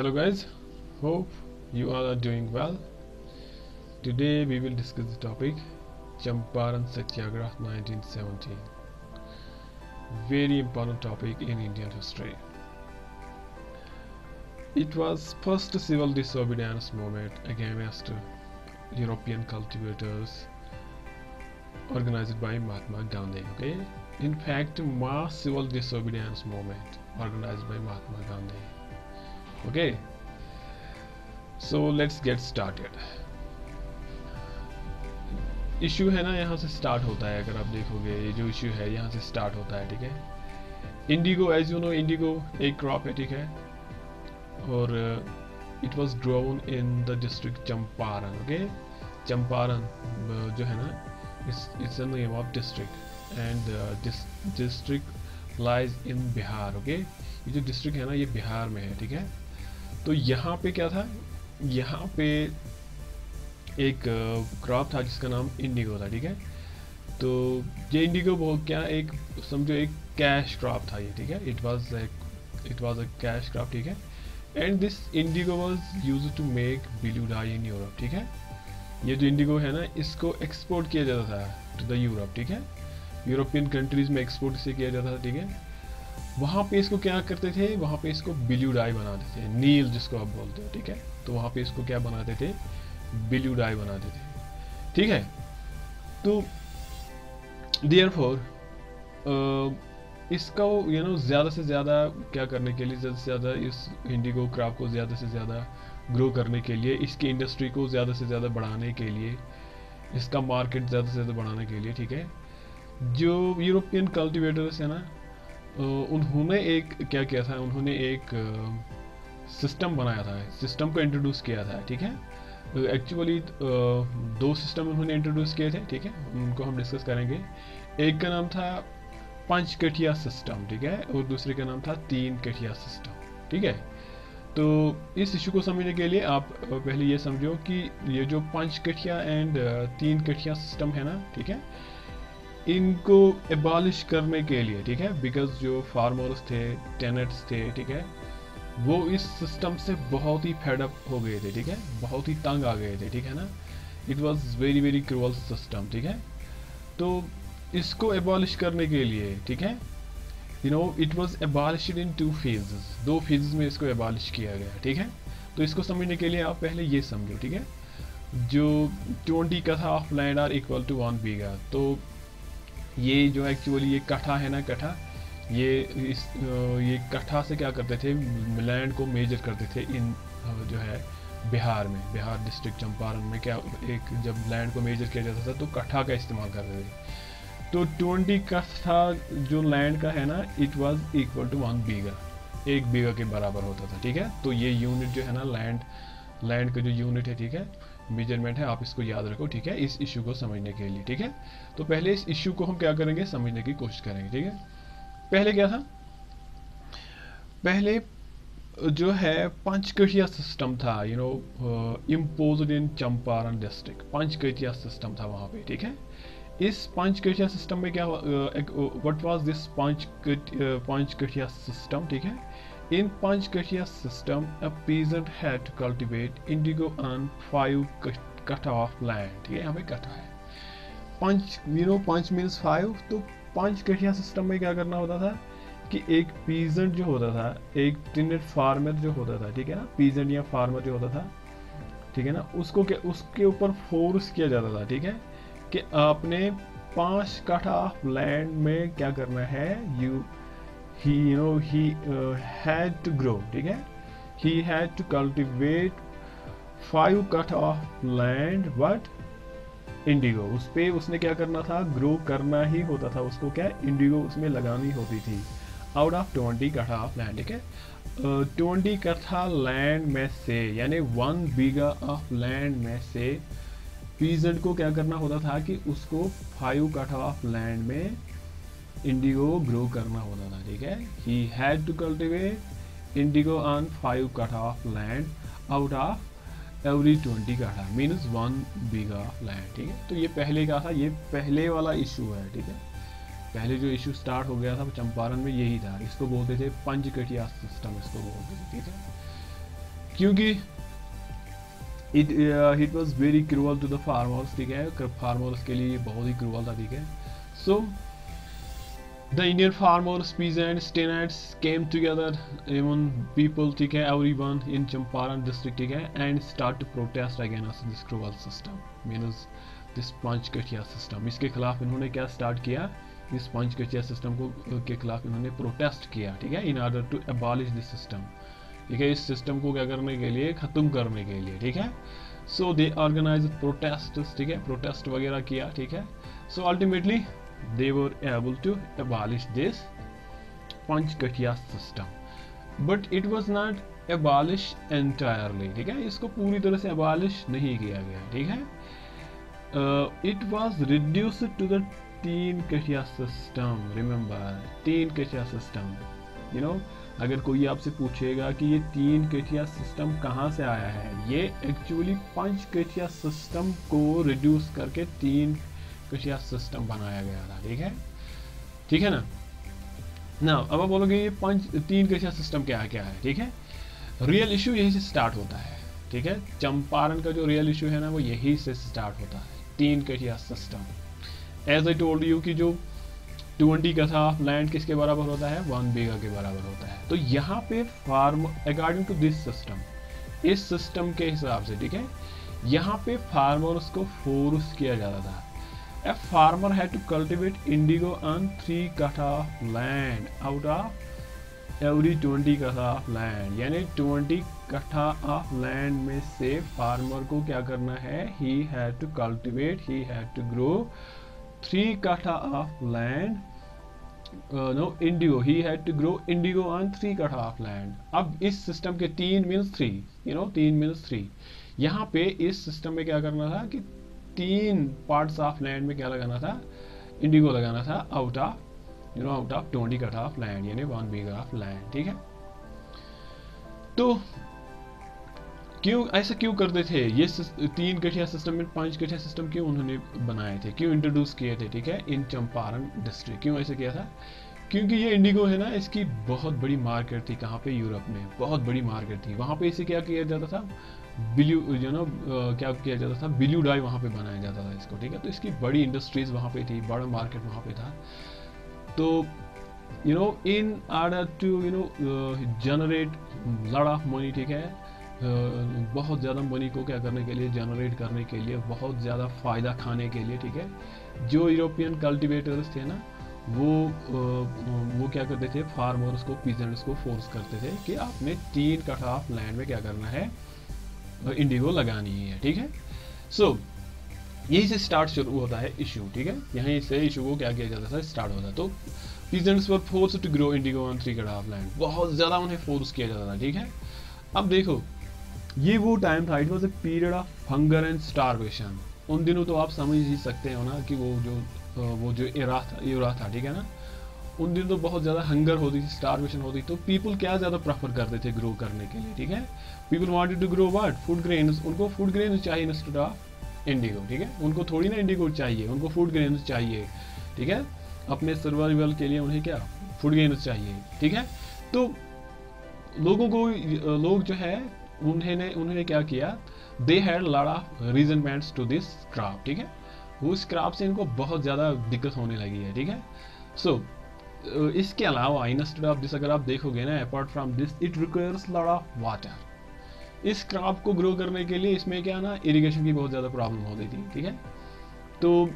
Hello guys, hope you all are doing well. Today we will discuss the topic Champaran Satyagraha 1917. Very important topic in Indian history. It was first civil disobedience movement against European cultivators organized by Mahatma Gandhi. Okay, in fact, mass civil disobedience movement organized by Mahatma Gandhi. Okay, so let's get started. Issue है ना, यहाँ से start होता है. अगर आप देखोगे ये जो इशू है यहाँ से स्टार्ट होता है. ठीक है, indigo as you know, indigo एक क्रॉप है. ठीक है, और it was grown in the district Champaran. Okay, Champaran जो है ना, it's the name of district and district lies in Bihar. Okay, ये जो डिस्ट्रिक्ट है ना ये बिहार में है. ठीक है, तो यहाँ पे क्या था, यहाँ पे एक क्रॉप था जिसका नाम इंडिगो था. ठीक है, तो ये इंडिगो वो क्या, एक समझो एक कैश क्रॉप था ये. ठीक है, it was a cash crop. ठीक है, and this indigo was used to make blue dye in Europe. ठीक है, ये जो इंडिगो है ना इसको एक्सपोर्ट किया जाता था टू द यूरोप. ठीक है, यूरोपियन कंट्रीज में एक्सपोर्ट से किया जाता था. ठीक है, वहाँ पे इसको क्या करते थे, वहाँ पे इसको ब्लू डाई बनाते थे, नील जिसको आप बोलते हो. ठीक है, तो वहाँ पे इसको क्या बनाते थे, ब्लू डाई बनाते थे. ठीक है, तो देयरफॉर इसका ज़्यादा से ज़्यादा क्या करने के लिए, ज़्यादा से ज़्यादा इस इंडिगो क्रॉप को ज़्यादा से ज़्यादा ग्रो करने के लिए, इसकी इंडस्ट्री को ज़्यादा से ज़्यादा बढ़ाने के लिए, इसका मार्केट ज़्यादा से ज़्यादा बढ़ाने के लिए. ठीक है, जो यूरोपियन कल्टिवेटर्स है ना, उन्होंने एक क्या किया था, उन्होंने एक सिस्टम बनाया था, सिस्टम को इंट्रोड्यूस किया था. ठीक है, एक्चुअली दो सिस्टम उन्होंने इंट्रोड्यूस किए थे. ठीक है, उनको हम डिस्कस करेंगे. एक का नाम था पंचकठिया सिस्टम. ठीक है, और दूसरे का नाम था तीन कठिया सिस्टम. ठीक है, तो इस इशू को समझने के लिए आप पहले ये समझो कि ये जो पंचकठिया एंड तीन कठिया सिस्टम है ना, ठीक है, इनको एबॉलिश करने के लिए. ठीक है, बिकॉज जो फार्मर्स थे, टेनेट्स थे, ठीक है, वो इस सिस्टम से बहुत ही फेडअप हो गए थे. ठीक है, बहुत ही तंग आ गए थे. ठीक है ना, it was very very cruel system. ठीक है, तो इसको एबॉलिश करने के लिए, ठीक है, it was abolished in 2 phases. 2 phases में इसको एबॉलिश किया गया. ठीक है, तो इसको समझने के लिए आप पहले ये समझो. ठीक है, जो 20 kattha of land are equal to 1 bigha. तो ये जो एक्चुअली ये कट्ठा है ना, कट्ठा, ये कट्ठा से क्या करते थे, लैंड को मेजर करते थे इन जो है बिहार में, बिहार डिस्ट्रिक्ट चंपारण में क्या, एक जब लैंड को मेजर किया जाता था तो कट्ठा का इस्तेमाल करते थे. तो 20 कट्ठा जो लैंड का है ना, इट वाज इक्वल टू 1 बीघा, 1 बीघा के बराबर होता था. ठीक है, तो ये यूनिट जो है ना, लैंड का जो यूनिट है, ठीक है, मेजरमेंट है, आप इसको याद रखो. ठीक है, इस इशू को समझने के लिए. ठीक है, तो पहले इस इशू को हम क्या करेंगे, समझने की कोशिश करेंगे. ठीक है, पहले क्या था, पहले जो है पंचकठिया सिस्टम था, imposed in Champaran district. Panchkathia system था वहाँ पे. ठीक है, इस पंचकठिया सिस्टम में क्या, what was this Panchkathia system. ठीक है, in Panchkathia system a peasant had to cultivate indigo on 5 kattha of land. ठीक है, यहाँ पे कट्ठा है, पंच मीन्स 5. तो पंचकठिया सिस्टम में क्या करना होता था कि एक पीजेंट जो होता था, एक टेनेंट फार्मर जो होता था, ठीक है ना, पीजेंट या फार्मर जो होता था, ठीक है ना, उसको क्या, उसके ऊपर फोर्स किया जाता था. ठीक है, कि आपने 5 कट्ठा ऑफ लैंड में क्या करना है, he had to grow. ठीक है, he had to cultivate 5 kattha of land, but Indigo, उस पे उसने क्या करना था, ग्रो करना ही होता था उसको, क्या, इंडिगो उसमें लगानी होती थी out of 20 kattha of land. ठीक है, 20 कट्ठा लैंड में से, यानी 1 बीघा ऑफ लैंड में से पीजेंट को क्या करना होता था कि उसको 5 कट्ठा ऑफ लैंड में इंडिगो ग्रो करना होता था. ठीक है, he had to cultivate indigo on 5 kattha of land out of every 20 kattha, means 1 bigha land. ठीक है, तो ये पहले का था, ये पहले वाला इशू है. ठीक है, पहले जो इशू स्टार्ट हो गया था चंपारण में यही था. इसको बोलते थे पंचकठिया सिस्टम, इसको बोलते थे. ठीक है, क्योंकि it was very cruel to the farmers, ठीक है, फार्मर्स के लिए बहुत ही क्रूअल था, ठीक है। So the Indian farmers, peasants, tenants came together, even people, ठीक है, everyone in Champaran district, ठीक है, and start to protest against this cruel system, means this Panchkathia system. इसके खिलाफ इन्होंने क्या स्टार्ट किया, इस पंचकठिया सिस्टम को के खिलाफ इन्होंने प्रोटेस्ट किया, ठीक है, in order to abolish this system, ठीक है, इस सिस्टम को क्या करने के लिए, खत्म करने के लिए, ठीक है। सो दे ऑर्गेनाइज प्रोटेस्ट, ठीक है, प्रोटेस्ट वगैरह किया, ठीक है। So ultimately they were able to abolish this Panchkatiya system, but it was not abolished entirely, ठीक है, इसको पूरी तरह से abolish नहीं किया गया, ठीक है। It was reduced to the तीन कठिया system, remember तीन कठिया system, you know, अगर कोई आपसे पूछेगा कि ये तीन कठिया सिस्टम कहाँ से आया है, ये एक्चुअली पंचकठिया सिस्टम को रिड्यूस करके तीन कठिया सिस्टम बनाया गया था, ठीक है ना। अब आप बोलोगे ये तीन कठिया सिस्टम क्या है, ठीक है। रियल इशू यही से स्टार्ट होता है, ठीक है, चंपारण का जो रियल इशू है ना वो यही से स्टार्ट होता है, Tinkathia system. As I told you कि जो 20 कठा लैंड किसके बराबर होता है, 1 बीघा के बराबर होता है। तो यहाँ पे farm according to this system, इस सिस्टम के हिसाब से, ठीक है, यहाँ पे फार्मर्स को फोर्स किया जाता था। A farmer had to cultivate indigo on 3 कठा land out of every 20 कठा of land, यानी 20 कठा of land में से फार्मर को क्या करना है, he had to cultivate, he had to grow 3 कठा of land, no indigo, he had to grow indigo on 3 कठा of land। अब इस सिस्टम के 3 मीन्स 3, you know, 3 मीन्स 3। यहाँ पे इस सिस्टम में क्या करना था कि 3 पार्ट्स ऑफ लैंड में क्या लगाना था, इंडिगो लगाना था आउट ऑफ 20 कठा ऑफ लैंड, यानी 1 बीघा ऑफ लैंड, ठीक है। तो ऐसा क्यों करते थे, ये 3 कठिया सिस्टम में 5 कठिया सिस्टम क्यों उन्होंने बनाए थे, क्यों इंट्रोड्यूस किए थे, ठीक है, इन चंपारण डिस्ट्रिक्ट, क्यों ऐसे किया था, क्योंकि ये इंडिगो है ना, इसकी बहुत बड़ी मार्केट थी, कहाँ पे, यूरोप में बहुत बड़ी मार्केट थी। वहाँ पे इसे क्या किया जाता था, ब्लू क्या किया जाता था, ब्लू डाई वहाँ पे बनाया जाता था इसको, ठीक है। तो इसकी बड़ी इंडस्ट्रीज वहाँ पे थी, बड़ा मार्केट वहाँ पे था। तो in order to generate lot of money, ठीक है, बहुत ज़्यादा मनी को क्या करने के लिए, जनरेट करने के लिए, बहुत ज़्यादा फ़ायदा खाने के लिए, ठीक है, जो यूरोपियन कल्टिवेटर्स थे ना वो क्या करते थे, फार्मर्स को, पीजेंट्स को फोर्स करते थे कि आपने 3 कठा ऑफ लैंड में क्या करना है, इंडिगो लगानी है, ठीक है। सो यही से स्टार्ट शुरू होता है इशू, ठीक है, यहीं से इशू को क्या किया जाता था, स्टार्ट होता है। तो peasants were forced to grow indigo on 3 kattha of land, बहुत ज़्यादा उन्हें फोर्स किया जाता था, ठीक है। अब देखो ये वो टाइम था, it was a period of hunger and starvation. उन दिनों तो आप समझ ही सकते हो ना कि वो जो एरा था, ठीक है ना, उन दिन तो बहुत ज़्यादा हंगर होती थी, स्टारवेशन होती। तो पीपल क्या ज़्यादा प्रेफर करते थे ग्रो करने के लिए, ठीक है, people wanted to grow what, food grains, उनको फूड ग्रेन्स चाहिए इंस्टेड ऑफ इंडिगो, ठीक है, उनको थोड़ी ना इंडिगो चाहिए, उनको फूड ग्रेन्स चाहिए, ठीक है, अपने सर्वाइवल के लिए उन्हें क्या, फूड ग्रेन्स चाहिए, ठीक है। तो लोग जो है उन्होंने क्या किया, they had lot of resentments to this crop, ठीक है, उस क्रॉप से इनको बहुत ज़्यादा दिक्कत होने लगी है, ठीक है। सो इसके अलावा इंस्टेड ऑफ दिस, अगर आप देखोगे ना, apart from this it requires lot of water. इस क्रॉप को ग्रो करने के लिए इसमें क्या ना, इरिगेशन की बहुत ज़्यादा प्रॉब्लम होती थी, ठीक है। तो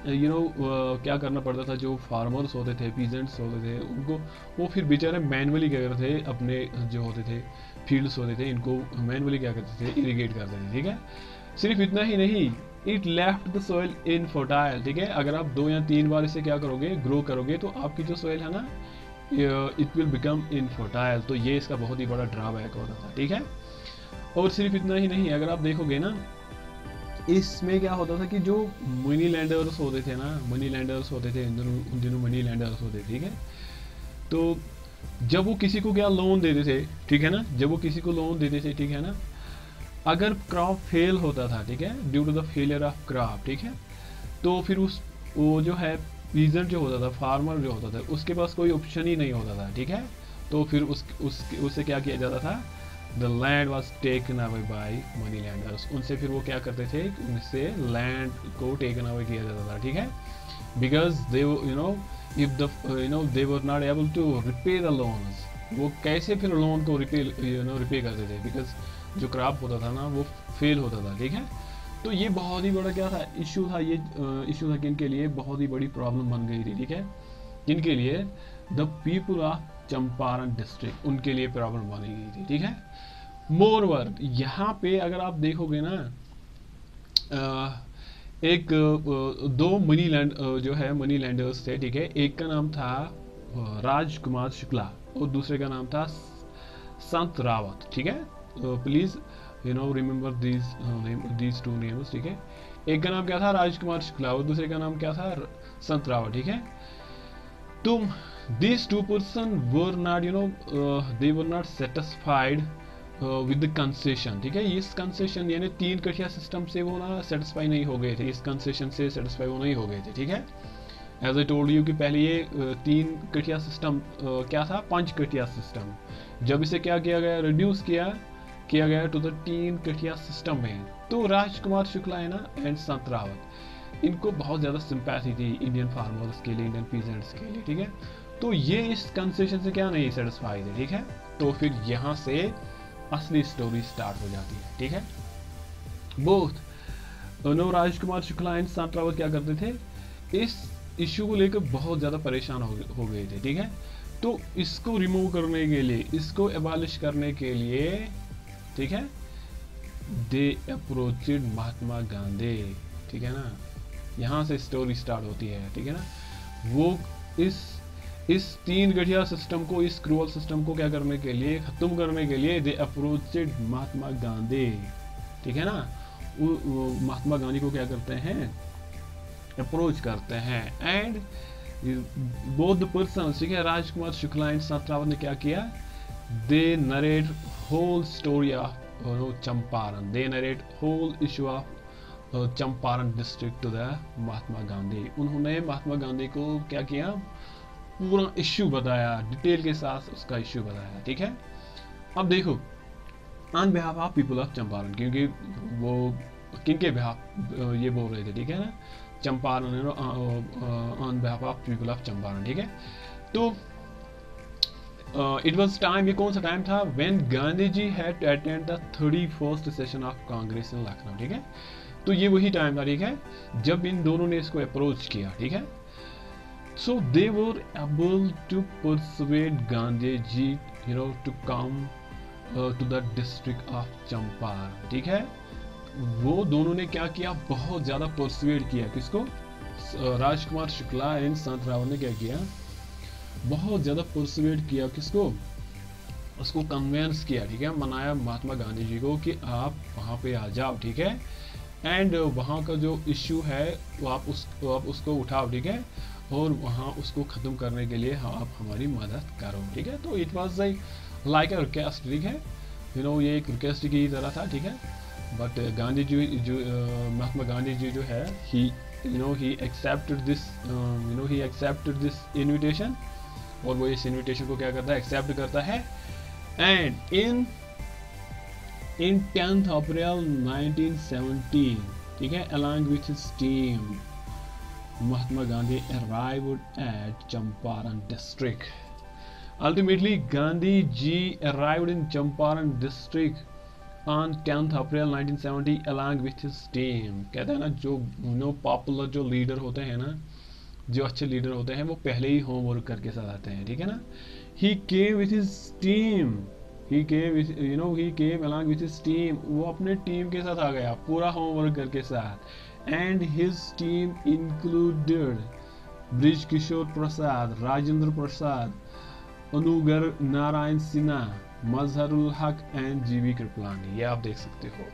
क्या करना पड़ता था, जो फार्मर्स होते थे, पीजेंट्स होते थे, उनको वो फिर बेचारे मैनुअली क्या करते थे, अपने जो होते थे फील्ड्स होते थे, इनको मैनुअली क्या करते थे, इरिगेट करते थे, ठीक है। सिर्फ इतना ही नहीं, it left the soil infertile, ठीक है, अगर आप 2 या 3 बार इसे क्या करोगे, ग्रो करोगे, तो आपकी जो सॉइल है ना, इट विल बिकम इनफर्टाइल। तो ये इसका बहुत ही बड़ा ड्रॉबैक होता था, ठीक है। और सिर्फ इतना ही नहीं, अगर आप देखोगे ना, इसमें क्या होता था कि जो मनी लैंडर्स होते थे ना, उन दिनों मनी लैंडर्स होते थे, ठीक है। तो जब वो किसी को क्या लोन देते थे, ठीक है ना, जब वो किसी को लोन देते थे, ठीक है ना, अगर क्रॉप फेल होता था, ठीक है, due to the failure of crop, ठीक है, तो फिर वो जो है पीजेंट जो होता था, फार्मर जो होता था, उसके पास कोई ऑप्शन ही नहीं होता था, ठीक है। तो फिर उससे क्या किया जाता था, the land was taken away by money landers, उनसे फिर वो क्या करते थे, उनसे लैंड को टेकन अवे किया जाता था, ठीक है, because they if the they were not able to repay the loans, वो कैसे फिर लोन को रिपे करते थे, बिकॉज जो क्रॉप होता था ना वो फेल होता था, ठीक है। तो ये बहुत ही बड़ा क्या था, इशू था, ये इशू था किन के लिए, बहुत ही बड़ी प्रॉब्लम बन गई थी, ठीक है, किन के लिए, the people of Champaran district, उनके लिए प्रॉब्लम बनी गई थी, ठीक है। मोरवर यहाँ पे अगर आप देखोगे ना, एक दो मनी लैंड जो है मनी लैंडर्स थे, ठीक है, एक का नाम था राजकुमार शुक्ला और दूसरे का नाम था संत रावत, ठीक है। Please remember these two names, ठीक है। एक का नाम क्या था, राजकुमार शुक्ला, और दूसरे का नाम क्या था, संत रावत, ठीक है। तो these two person were not they were not satisfied with the concession, ठीक है। इस कंसेशन यानी 3 कठिया सिस्टम से वो ना सेटिस्फाई नहीं हो गए थे, इस कंसेशन से सेटिस्फाई वो नहीं हो गए थे, ठीक है। एज आई टोल्ड यू कि पहले ये 3 कठिया सिस्टम क्या था, 5 कठिया सिस्टम, जब इसे क्या किया गया, रिड्यूस किया गया टू द 3 कठिया सिस्टम में। तो राजकुमार शुक्ला है ना एंड संत रावत, इनको बहुत ज़्यादा सिंपैथी थी इंडियन फार्मर्स के लिए, इंडियन पीजेंट्स के लिए, ठीक है। तो ये इस कंसेशन से क्या नहीं सेटिस्फाई थे, ठीक है। तो फिर यहाँ से असली स्टोरी स्टार्ट हो जाती है, ठीक है। बोथ राजकुमार शुक्ला एंड संत रावत क्या करते थे, इस इश्यू को लेकर बहुत ज़्यादा परेशान हो गए थे, ठीक है। तो इसको रिमूव करने के लिए, इसको एबॉलिश करने के लिए, ठीक है, दे अप्रोचेड महात्मा गांधी, ठीक है ना, यहाँ से स्टोरी स्टार्ट होती है, ठीक है ना। वो इस 3 गठिया सिस्टम को, इस क्रूअल सिस्टम को क्या करने के लिए, खत्म करने के लिए दे अप्रोचेड महात्मा गांधी, ठीक है ना। वो महात्मा गांधी को क्या करते हैं, अप्रोच करते हैं, एंड बोथ पर्सन, ठीक है, राजकुमार शुक्ला एंड संत रावत ने क्या किया, they narrate whole story of Champaran, they narrate whole issue of Champaran district to the Mahatma Gandhi. उन्होंने महात्मा गांधी को क्या किया, पूरा इश्यू बताया, डिटेल के साथ उसका इश्यू बताया, ठीक है। अब देखो, on behalf of people of Champaran, क्योंकि वो किनके बिहाफ ये बोल रहे थे, ठीक है ना, Champaran, on behalf of people of Champaran, ठीक है। तो इट वाज टाइम, ये कौन सा टाइम था, when Gandhi ji had to attend the 31st session of Congress in Lucknow, ठीक है। तो ये वही टाइम था, ठीक है, जब इन दोनों ने इसको अप्रोच किया, ठीक है। So they were able to persuade Gandhi ji, to come to the district of Champaran, ठीक है। वो दोनों ने क्या किया, बहुत ज़्यादा परसुएड किया, किसको, राजकुमार शुक्ला एंड संत रावत ने क्या किया, बहुत ज़्यादा परसुएड किया, किसको, उसको कन्वेंस किया, ठीक है, मनाया महात्मा गांधी जी को कि आप वहाँ पे आ जाओ, ठीक है, एंड वहाँ का जो इश्यू है वो आप उसको उठाओ, ठीक है, और वहाँ उसको ख़त्म करने के लिए आप हमारी मदद करो, ठीक है। तो it was like a request, ठीक है, ये एक रिक्वेस्ट की तरह था, ठीक है। बट गांधी जी जो महात्मा गांधी जी जो है, he accepted this invitation, और वो इस इन्विटेशन को क्या करता है, एक्सेप्ट करता है, एंड in 10th April 1917, ठीक है, along with his team, Mahatma Gandhi arrived at Champaran district. Ultimately, Gandhi ji arrived in Champaran district on 10th April 1970 along with his team. कहते हैं ना, जो पॉपुलर जो लीडर होते हैं ना, जो अच्छे लीडर होते हैं, वो पहले ही होमवर्क करके साथ आते हैं, ठीक है ना। He came with his team. He came along with his team. वो अपने टीम के साथ आ गया, पूरा होमवर्क करके साथ। And his team included Brij Kishore Prasad, Rajendra Prasad, Anugrah Narayan Sinha, Mazharul Haque and जीवी कृपलानी। ये आप देख सकते हो,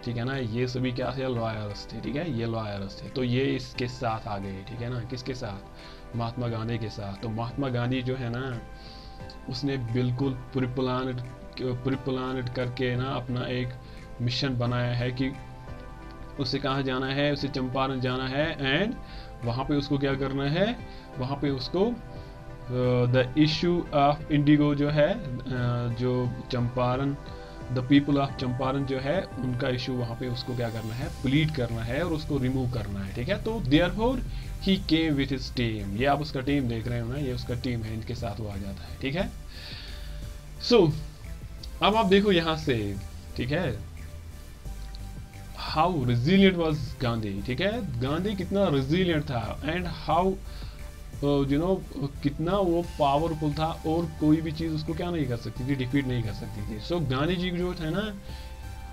ठीक है ना। ये सभी क्या थे, लॉयर्स थे, ठीक है, ये लॉयर्स थे। तो ये इसके साथ आ गए, ठीक है ना, किसके साथ, महात्मा गांधी के साथ। तो महात्मा गांधी जो है ना, उसने बिल्कुल प्रिप्लानेट करके ना अपना एक मिशन बनाया है कि उसे कहाँ जाना है, उसे चंपारण जाना है, एंड वहाँ पे उसको क्या करना है, वहाँ पे उसको द इशू ऑफ इंडिगो जो है, जो Champaran, the people of Champaran जो है उनका इशू वहाँ पे उसको क्या करना है, प्लीड करना है और उसको रिमूव करना है, ठीक है। तो therefore he came with his team, ये आप उसका टीम देख रहे हो ना, ये उसका टीम है, इनके साथ वो आ जाता है, ठीक है। सो अब आप देखो यहाँ से, ठीक है, हाउ रेजिलियंट वाज गांधी, ठीक है, गांधी कितना रेजिलियंट था, एंड हाउ यू नो कितना वो पावरफुल था, और कोई भी चीज उसको क्या नहीं कर सकती थी, डिफीट नहीं कर सकती थी। सो गांधी जी जो थे ना,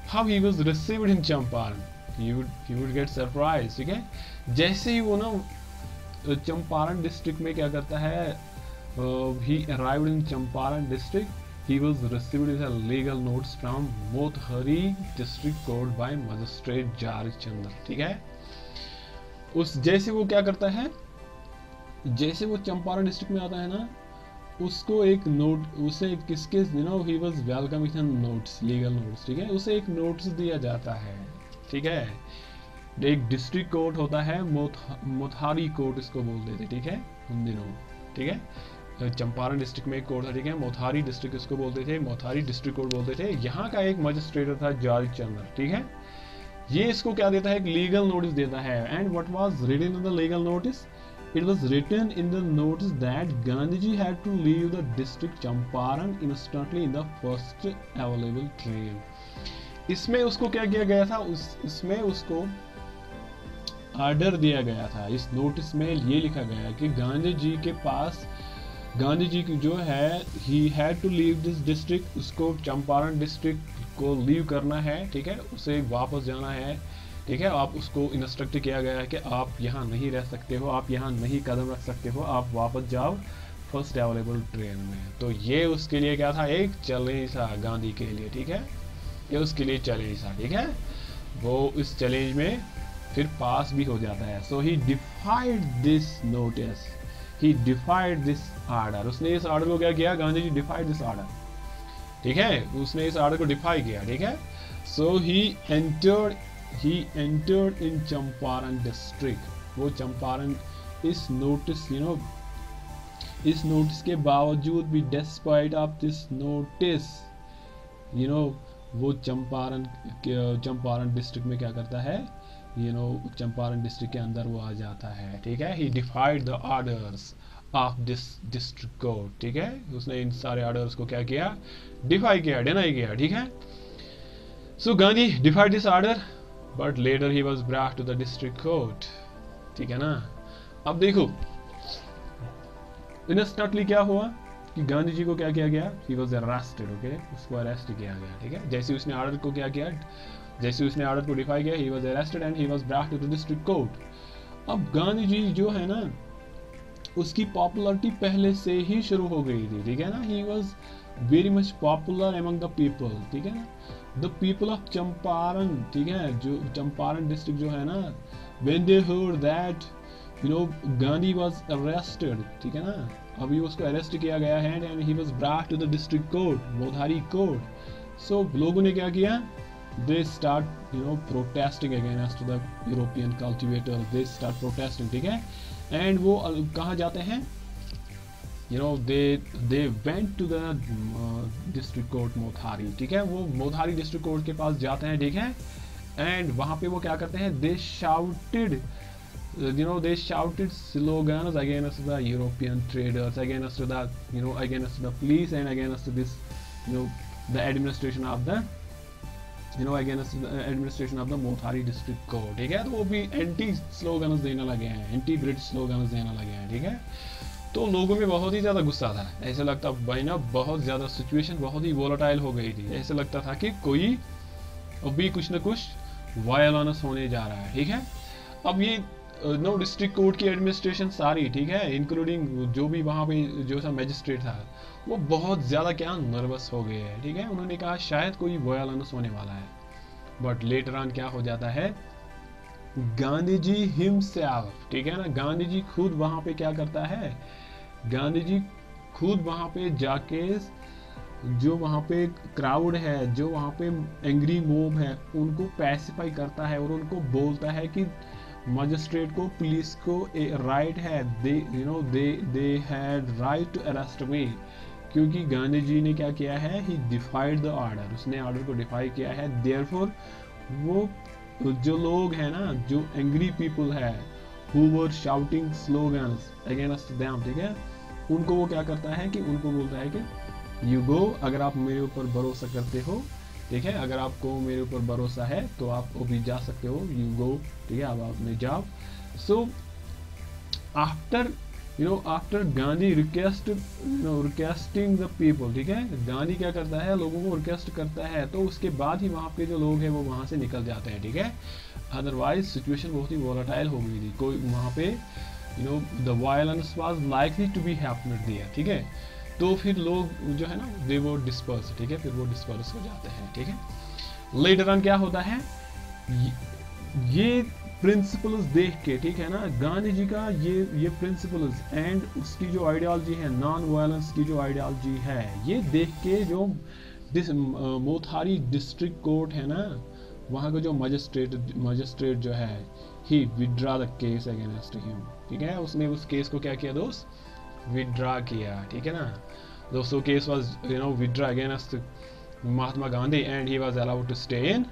how he was received in Champaran, he would get surprise, ठीक है। जैसे ही वो ना चंपारण डिस्ट्रिक्ट में क्या करता है, he arrived in Champaran district, he was received with a legal notice from Motihari district court by magistrate George Chandra, ठीक है। उस जैसे वो क्या करता है, जैसे वो चंपारण डिस्ट्रिक्ट में आता है ना, उसको एक नोट, उसे किसके he was welcome with notes, legal notes, ठीक है, उसे एक नोटिस दिया जाता है, ठीक है। एक डिस्ट्रिक्ट कोर्ट होता है, मोतहारी कोर्ट इसको बोलते थे, ठीक है, उन दिनों, ठीक है। चंपारण डिस्ट्रिक्ट में एक कोर्ट था, ठीक है, मोथारी डिस्ट्रिक्ट इसको बोलते थे, मोथारी डिस्ट्रिक्ट कोर्ट बोलते थे। यहाँ का एक मजिस्ट्रेटर था जॉर्ज चंद्र, ठीक है। ये इसको क्या देता है, एक लीगल नोटिस देता है। And what was written in the legal notice, it was written in the notice that Gandhi ji had to leave the district Champaran instantly in the first available train. इसमें उसको क्या किया गया था, इसमें उसको ऑर्डर दिया गया था। इस नोटिस में ये लिखा गया कि गांधी जी के पास, गांधी जी की जो है, he had to leave this district, उसको चंपारण डिस्ट्रिक्ट को लीव करना है, ठीक है, उसे वापस जाना है, ठीक है। आप उसको इंस्ट्रक्ट किया गया है कि आप यहाँ नहीं रह सकते हो, आप यहाँ नहीं कदम रख सकते हो, आप वापस जाओ फर्स्ट अवेलेबल ट्रेन में। तो ये उसके लिए क्या था, एक चैलेंज था गांधी के लिए, ठीक है, ये उसके लिए चैलेंज था, ठीक है। वो इस चैलेंज में फिर पास भी हो जाता है। So he defied this notice, he defied this order, उसने इस ऑर्डर को क्या किया, Gandhi ji defied this order, ठीक है, उसने इस ऑर्डर को डिफाई किया, ठीक है। So he entered in Champaran district, वो चंपारण इस नोटिस, इस नोटिस के बावजूद भी, डिस्पाइट ऑफ दिस नोटिस, वो चंपारण डिस्ट्रिक्ट में क्या करता है, चंपारण डिस्ट्रिक्ट के अंदर वो आ जाता है, ठीक है। He defied the orders of this district court, ठीक है, उसने इन सारे ऑर्डर्स को क्या किया, डिफाई किया, डिनाई किया, ठीक है। So Gandhi defied this order, but later he was brought to the district court, ठीक है ना। अब देखो इंस्टेंटली क्या हुआ कि गांधी जी को क्या किया गया, ही वाज अरेस्टेड, ओके, उसको अरेस्ट किया गया, ठीक है। जैसे उसने ऑर्डर को क्या किया, जैसे उसने ऑर्डर को डिफाई किया, he was arrested and he was brought to the district court. अब गांधी जी जो है ना, उसकी पॉपुलैरिटी पहले से ही शुरू हो गई थी, ठीक है ना। He was very much popular among the people, ठीक है ना, द पीपल ऑफ चंपारण, ठीक है, जो चंपारण डिस्ट्रिक्ट जो है ना, when they heard that Gandhi was arrested, ठीक है ना, अभी उसको अरेस्ट किया गया है, and he was brought to the district court, Motihari court. So लोगों ने क्या किया, they start protesting against the European cultivator, they start protesting, ठीक है। एंड वो कहाँ जाते हैं, they went to the district court मोथारी, ठीक है, वो मोथारी डिस्ट्रिक्ट कोर्ट के पास जाते हैं, ठीक है। एंड वहाँ पे वो क्या करते हैं, they shouted slogans against the European traders, against the police, and against this the administration of the against the administration of the Motihari district court, ठीक है। तो वो भी एंटी स्लोगन्स देने लगे हैं, एंटी ब्रिटिश स्लोगन्स देने लगे हैं, ठीक है। तो लोगों में बहुत ही ज़्यादा गुस्सा था, ऐसे लगता भाई ना, बहुत ज़्यादा सिचुएशन बहुत ही वोलेटाइल हो गई थी, ऐसे लगता था कि कोई अभी कुछ ना कुछ वायलेंस होने जा रहा है, ठीक है। अब ये डिस्ट्रिक्ट कोर्ट की एडमिनिस्ट्रेशन सारी, ठीक है, इंक्लूडिंग जो भी वहाँ पे जो सा मैजिस्ट्रेट था, वो बहुत ज़्यादा क्या नर्वस हो गए हैं, ठीक है। उन्होंने कहा शायद कोई वायलेंस होने वाला है, बट लेटर ऑन क्या हो जाता है, गांधी जी हिमसेल्फ, ठीक है ना, गांधी जी खुद वहाँ पे क्या करता है, गांधी जी खुद वहाँ पे जाके जो वहाँ पे क्राउड है, जो वहाँ पे एंग्री मोब है, उनको पैसिफाई करता है और उनको बोलता है कि मजिस्ट्रेट को, पुलिस को राइट है, they had right to arrest me, क्योंकि गांधी जी ने क्या किया है, ही डिफाइड द ऑर्डर, उसने ऑर्डर को डिफाई किया है। देयरफॉर वो जो लोग हैं ना, जो एंग्री पीपल है, who were shouting slogans against them, ठीक है, उनको वो क्या करता है कि उनको बोलता है कि यू गो, अगर आप मेरे ऊपर भरोसा करते हो, ठीक है, अगर आपको मेरे ऊपर भरोसा है तो आप अभी जा सकते हो, यू गो, ठीक है, अब आप में जाओ। So after Gandhi requesting the people, ठीक है, गांधी क्या करता है, लोगों को रिक्वेस्ट करता है, तो उसके बाद ही वहाँ पे जो लोग हैं वो वहाँ से निकल जाते हैं, ठीक है। अदरवाइज सिचुएशन बहुत ही वोलेटाइल हो गई थी, कोई वहाँ पे the violence was likely to be happening there, ठीक है। तो फिर लोग जो है ना, दे वो डिस्पर्स, ठीक है, फिर वो डिस्पर्स हो जाते हैं, ठीक है। लेटर ऑन क्या होता है, ये प्रिंसिपल्स देख के, ठीक है ना, गांधी जी का ये प्रिंसिपल्स एंड उसकी जो आइडियोलॉजी है, नॉन वायलेंस की जो आइडियोलॉजी है, ये देख के जो मोथारी डिस्ट्रिक्ट कोर्ट है ना, वहाँ का जो मजिस्ट्रेट जो है, he withdraw the case against him, ठीक है, उसने उस केस को क्या किया दोस्त, विड्रा किया, ठीक है ना दोस्तों। Case was withdraw against Mahatma Gandhi and he was allowed to stay in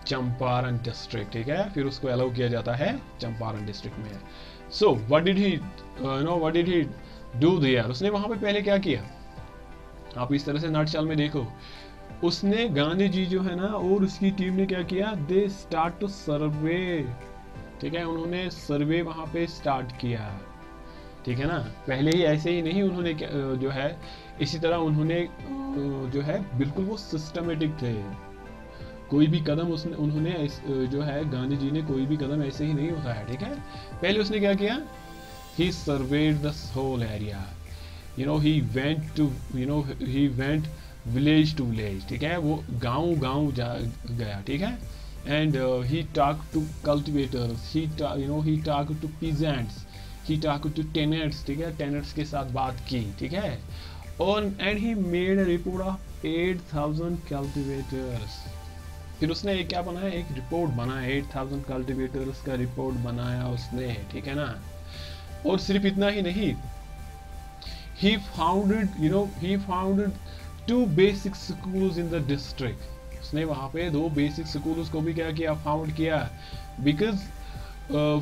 Champaran district, ठीक है, फिर उसको अलाउ किया जाता है चंपारण डिस्ट्रिक्ट में। So what did he do their, उसने वहां पे पहले क्या किया, आप इस तरह से नटशल में देखो, उसने गांधी जी जो है ना और उसकी टीम ने क्या किया, दे स्टार्ट टू सर्वे, ठीक है, उन्होंने सर्वे वहां पे स्टार्ट किया, ठीक है ना। पहले ही ऐसे ही नहीं, उन्होंने जो है इसी तरह उन्होंने जो है बिल्कुल वो सिस्टमेटिक थे, कोई भी कदम उन्होंने जो है गांधी जी ने कोई भी कदम ऐसे ही नहीं उठाया, ठीक है। पहले उसने क्या किया, he surveyed the whole area, he went village to village, ठीक है, वो गांव गया, ठीक है, and he talk to cultivators, he talk to peasants, he talk to tenants, ठीक है, टेनेंट्स के साथ बात की, ठीक है, और and he made a report of 8000 cultivators, फिर उसने एक क्या बनाया, एक रिपोर्ट बनाया, 8000 कल्टिवेटर्स का रिपोर्ट बनाया उसने, ठीक है ना। और सिर्फ इतना ही नहीं, he founded 2 basic schools in the district, उसने वहां पे 2 बेसिक स्कूल्स को भी क्या किया, फाउंड किया, because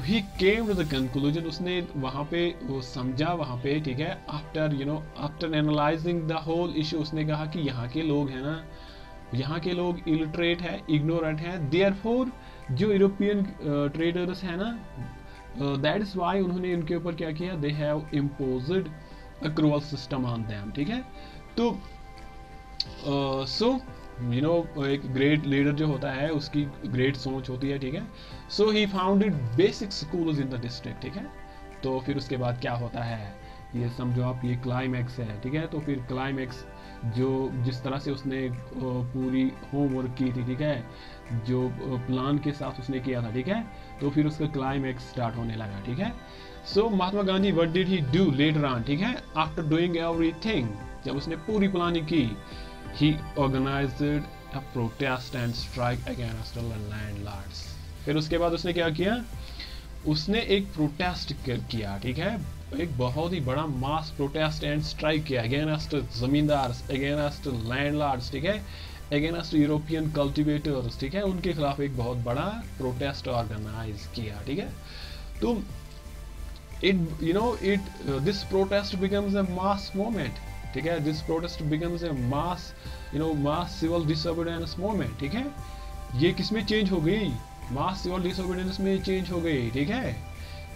he came to the conclusion, उसने वहां पे वो समझा वहां पे, ठीक है, after analysing the whole issue, उसने कहा कि यहाँ के लोग हैं ना, यहाँ के लोग इलिटरेट है, इग्नोरेंट है, देयरफॉर जो यूरोपियन ट्रेडर्स है ना, दैट इज वाई उन्होंने इनके ऊपर क्या किया, they have imposed a cruel system on them, ठीक है। तो एक ग्रेट लीडर जो होता है उसकी ग्रेट सोच होती है, ठीक है। So he founded basic schools in the district, ठीक है। तो फिर उसके बाद क्या होता है, ये समझो आप, ये क्लाइमैक्स है, ठीक है। तो फिर क्लाइमैक्स जो जिस तरह से उसने पूरी होमवर्क की थी, ठीक है, जो प्लान के साथ उसने किया था, ठीक है, तो फिर उसका क्लाइमैक्स स्टार्ट होने लगा, ठीक है। So Mahatma Gandhi what did he do later on, ठीक है, आफ्टर डूइंग एवरीथिंग, जब उसने पूरी प्लानिंग की, he organized a protest and strike against the landlords, फिर उसके बाद उसने क्या किया, उसने एक प्रोटेस्ट किया, ठीक है, एक बहुत ही बड़ा मास प्रोटेस्ट एंड स्ट्राइक किया अगेंस्ट जमींदार, अगेंस्ट लैंडलॉर्ड्स, ठीक है, अगेंस्ट यूरोपियन कल्टिवेटर्स, ठीक है, उनके खिलाफ एक बहुत बड़ा प्रोटेस्ट ऑर्गेनाइज किया, ठीक है। तो this protest becomes a mass movement, ठीक है, this protest becomes a mass civil disobedience movement, ठीक है। ये किसमें चेंज हो गई, mass civil disobedience में चेंज हो गई, ठीक है,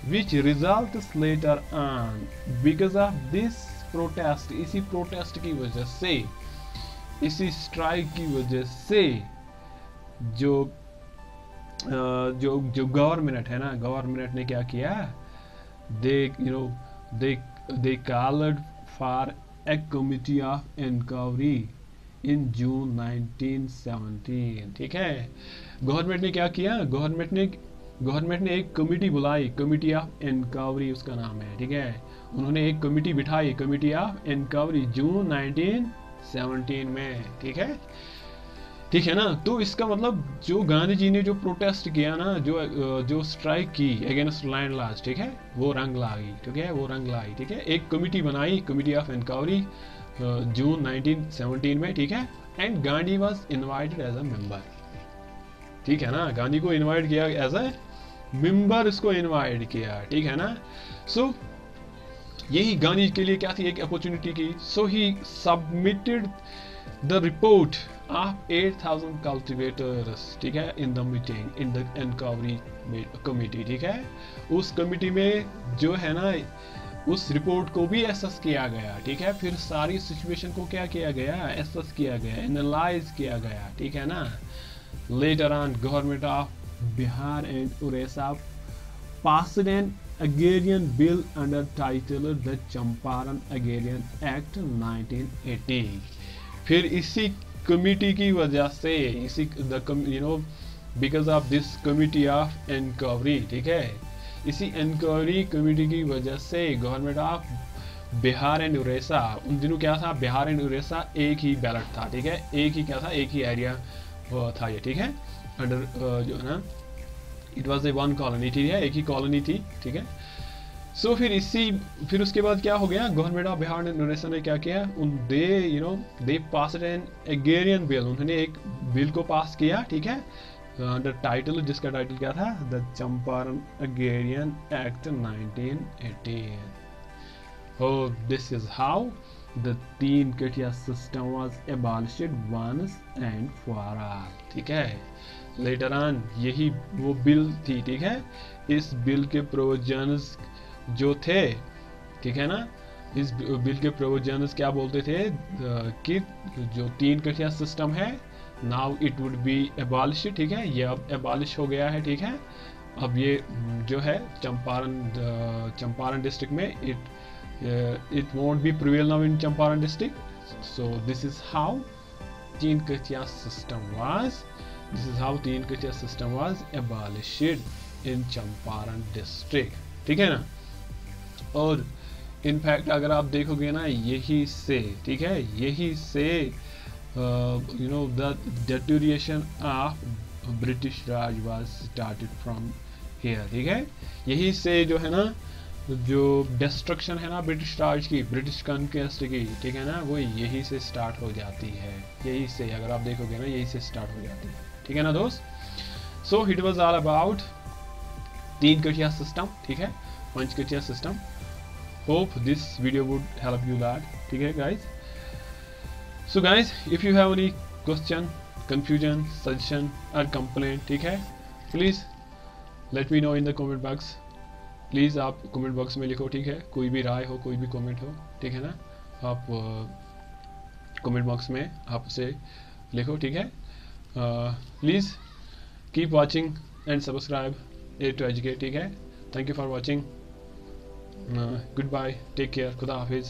which results later on because of this protest, इसी प्रोटेस्ट की वजह से, इसी स्ट्राइक की वजह से जो गवर्नमेंट है ना, गवर्नमेंट ने क्या किया, they called for a committee of inquiry in June 1917, ठीक है। गवर्नमेंट ने क्या किया, गवर्नमेंट ने एक कमिटी बुलाई, कमिटी ऑफ इंक्वायरी उसका नाम है, ठीक है, उन्होंने एक कमिटी बिठाई, कमिटी ऑफ इंक्वायरी, जून 1917 में, ठीक है। ठीक है ना। तो इसका मतलब जो गांधी जी ने जो प्रोटेस्ट किया ना, जो स्ट्राइक की अगेंस्ट लैंड लॉस, ठीक है, वो रंग लाई, ठीक है, वो रंग लाई, ठीक है। एक कमिटी बनाई, कमिटी ऑफ इंक्वायरी, जून 1917 में, ठीक है। And Gandhi was invited as a member, ठीक है ना। गांधी को इनवाइट किया एज अ मेंबर, इसको इनवाइट किया, ठीक है ना। सो यही गांधी के लिए क्या थी, एक अपॉर्चुनिटी की। So he submitted the report of 8,000 cultivators, ठीक है, in the meeting, in the inquiry committee, ठीक है। उस कमिटी में जो है ना, उस रिपोर्ट को भी एसेस किया गया, ठीक है। फिर सारी सिचुएशन को क्या किया गया, एसेस किया गया, एनालाइज किया गया, ठीक है ना। Later on government of Bihar and Orissa passed an agrarian bill under title the Champaran Agrarian Act 1980। फिर इसी कमिटी की वजह से, इसी because of this committee of inquiry, ठीक है, इसी इंक्वायरी कमिटी की वजह से government of Bihar and Orissa, उन दिनों क्या था, बिहार एंड उड़ीसा एक ही बैलेट था, ठीक है, एक ही क्या था, एक ही एरिया था ये, ठीक है। अंडर जो है ना, it was a one colony, ठीक है, एक ही कॉलोनी थी, ठीक है। सो फिर उसके बाद क्या हो गया, government of Bihar and Orissa ने क्या किया, दे पास्ड एन एग्रेरियन बिल, उन्होंने एक बिल को पास किया, ठीक है, अंडर टाइटल, जिसका टाइटल क्या था, the Champaran agrarian act 1918। Oh, this is how the तीन कटिया system was abolished once and for all, ठीक है। लेटर ऑन यही वो बिल थी, ठीक है। इस बिल के प्रोविजंस जो थे, ठीक है ना, इस बिल के प्रोविजंस क्या बोलते थे, कि जो तीन कटिया सिस्टम है, now it would be abolish, ठीक है, ये अब एबॉलिश हो गया है, ठीक है। अब ये जो है चंपारण डिस्ट्रिक्ट में it won't be prevail now in Champaran district. So this is how Teen Kachya system was. This is how Teen Kachya system was abolished in Champaran district. ठीक है ना। और इनफैक्ट अगर आप देखोगे ना, यही से, ठीक है, यही से the deterioration of British Raj was started from here, ठीक है। यही से जो है ना, जो डिस्ट्रक्शन है ना ब्रिटिश राज की, ब्रिटिश कॉन्क्वेस्ट की, ठीक है ना, वो यही से स्टार्ट हो जाती है, यही से अगर आप देखोगे ना, यही से स्टार्ट हो जाती है, ठीक है ना दोस्त। So it was all about तीन कटिया सिस्टम, ठीक है, पंच कटिया system. Hope this video would help you lot, ठीक है guys. So guys, if you have any question, confusion, suggestion और कंप्लेंट, ठीक है, please let me know in the comment box. Please आप कमेंट बॉक्स में लिखो, ठीक है, कोई भी राय हो, कोई भी कमेंट हो, ठीक है ना, आप कमेंट बॉक्स में आप उसे लिखो, ठीक है। Please keep watching and subscribe A to educate, ठीक है। Thank you for watching, goodbye, take care, खुदा हाफिज़।